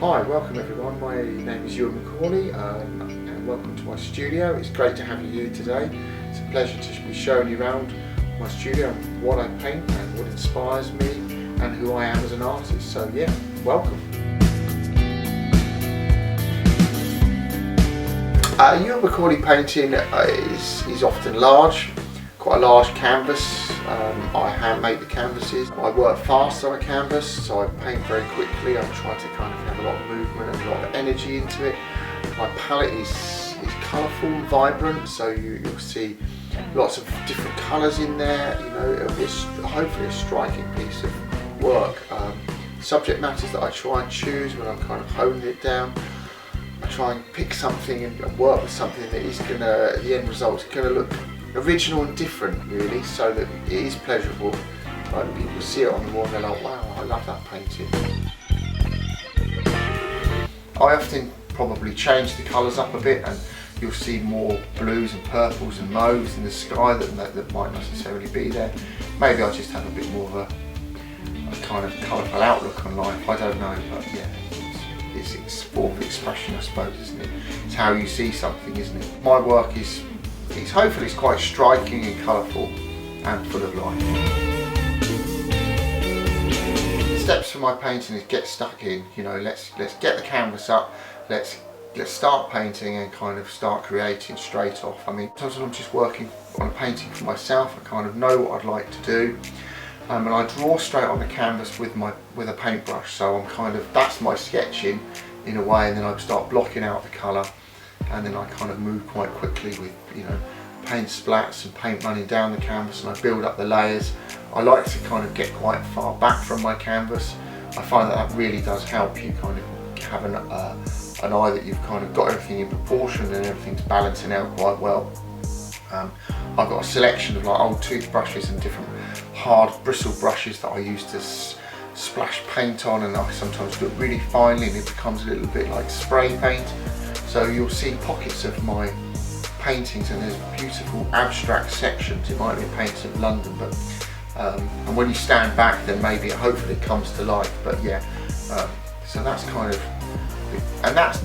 Hi, welcome everyone. My name is Ewen Macaulay and welcome to my studio. It's great to have you here today. It's a pleasure to be showing you around my studio and what I paint and what inspires me and who I am as an artist. So yeah, welcome. Ewen Macaulay painting is often large, quite a large canvas. I hand make the canvases. I work fast on a canvas, so I paint very quickly. I try to kind of have a lot of movement and a lot of energy into it. My palette is colourful and vibrant, so you'll see lots of different colours in there. You know, it'll be hopefully a striking piece of work. Subject matters that I try and choose when I'm kind of honing it down. I try and pick something and work with something that is gonna, the end result is gonna look original and different, really, so that it is pleasurable. Like people see it on the wall and they're like, wow, I love that painting. I often probably change the colours up a bit, and you'll see more blues and purples and mauves in the sky that might not necessarily be there. Maybe I just have a bit more of a kind of colourful outlook on life, I don't know, but yeah, it's form of expression, I suppose, isn't it? It's how you see something, isn't it? My work is hopefully it's quite striking and colourful and full of life. The steps for my painting is get stuck in, you know, let's get the canvas up, let's start painting and kind of start creating straight off. I mean, sometimes I'm just working on a painting for myself, I kind of know what I'd like to do, and I draw straight on the canvas with a paintbrush, so I'm kind of, that's my sketching in a way, and then I start blocking out the colour. And then I kind of move quite quickly with, you know, paint splats and paint running down the canvas, and I build up the layers. I like to kind of get quite far back from my canvas. I find that really does help you kind of have an eye that you've kind of got everything in proportion and everything's balancing out quite well. I've got a selection of like old toothbrushes and different hard bristle brushes that I use to splash paint on, and I sometimes do it really finely and it becomes a little bit like spray paint. So you'll see pockets of my paintings, and there's beautiful abstract sections. It might be paintings of London, but and when you stand back, then maybe hopefully it comes to life. But yeah, so that's kind of, and that's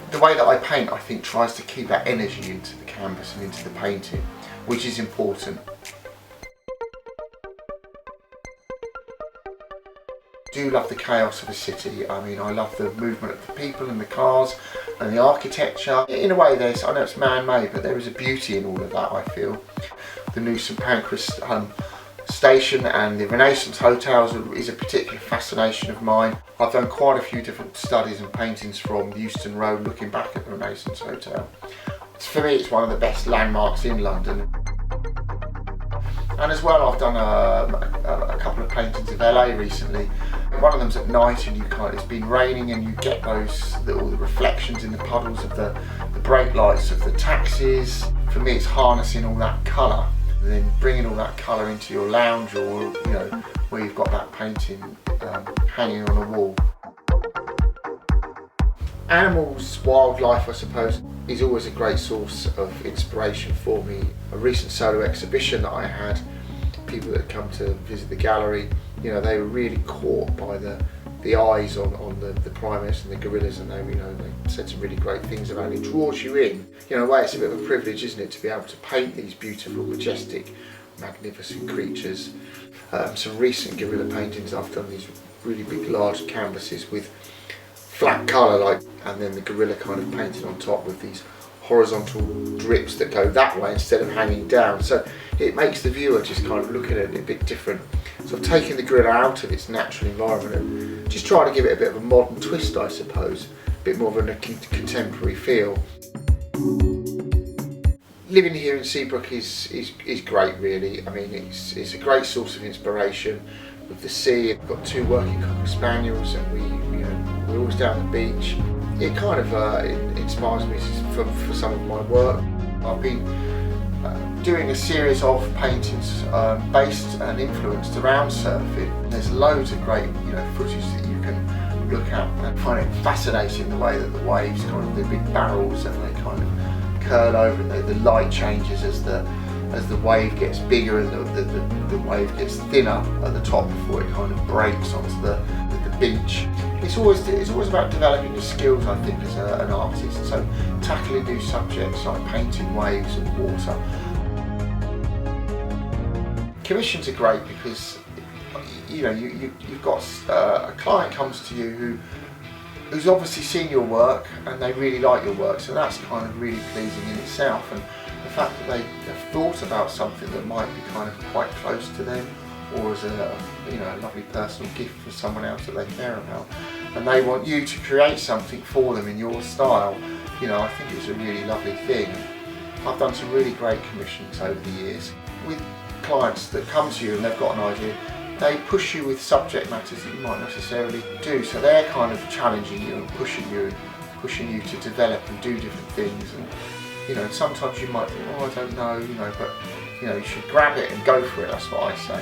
the way that I paint. I think tries to keep that energy into the canvas and into the painting, which is important. I do love the chaos of a city. I mean, I love the movement of the people and the cars and the architecture. In a way, I know it's man-made, but there is a beauty in all of that, I feel. The new St Pancras station and the Renaissance hotels is a particular fascination of mine. I've done quite a few different studies and paintings from the Euston Road looking back at the Renaissance hotel. For me, it's one of the best landmarks in London. And as well, I've done a couple of paintings of LA recently. One of them's at night, and it's been raining, and you get all the reflections in the puddles of the brake lights of the taxis. For me, it's harnessing all that colour, and then bringing all that colour into your lounge, or you know, where you've got that painting hanging on a wall. Animals, wildlife, I suppose, is always a great source of inspiration for me. A recent solo exhibition that I had, people that come to visit the gallery, you know, they were really caught by the eyes on the primates and the gorillas, and they said some really great things about it. It draws you in. You know, in a way, it's a bit of a privilege, isn't it, to be able to paint these beautiful, majestic, magnificent creatures. Some recent gorilla paintings, I've done these really big, large canvases with flat colour, and then the gorilla kind of painted on top with these horizontal drips that go that way instead of hanging down. So it makes the viewer just kind of look at it a bit different. So I've taken the gorilla out of its natural environment and just trying to give it a bit of a modern twist, I suppose, a bit more of a contemporary feel. Living here in Seabrook is great, really. I mean, it's a great source of inspiration with the sea. I've got 2 working cocker spaniels, and we're always down the beach. It kind of it inspires me for some of my work. I've been doing a series of paintings based and influenced around surfing. There's loads of great footage that you can look at and find it fascinating, the way that the waves kind of, they're big barrels and they kind of curl over, and the light changes as the wave gets bigger and the wave gets thinner at the top before it kind of breaks onto the beach. it's always about developing your skills, I think, as an artist. So tackling new subjects like painting waves and water. Commissions are great because you've got a client comes to you who's obviously seen your work and they really like your work, so that's kind of really pleasing in itself. And the fact that they have thought about something that might be kind of quite close to them, or as a lovely personal gift for someone else that they care about, and they want you to create something for them in your style, I think it's a really lovely thing. I've done some really great commissions over the years with clients that come to you and they've got an idea. They push you with subject matters that you might not necessarily do, so they're kind of challenging you and pushing you to develop and do different things. And sometimes you might think, oh, I don't know, but you should grab it and go for it. That's what I say.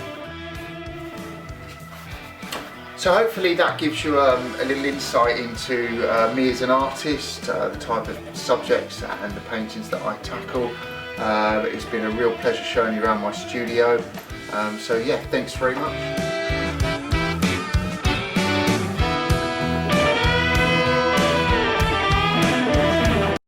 So hopefully that gives you a little insight into me as an artist, the type of subjects and the paintings that I tackle. It's been a real pleasure showing you around my studio. So yeah, thanks very much.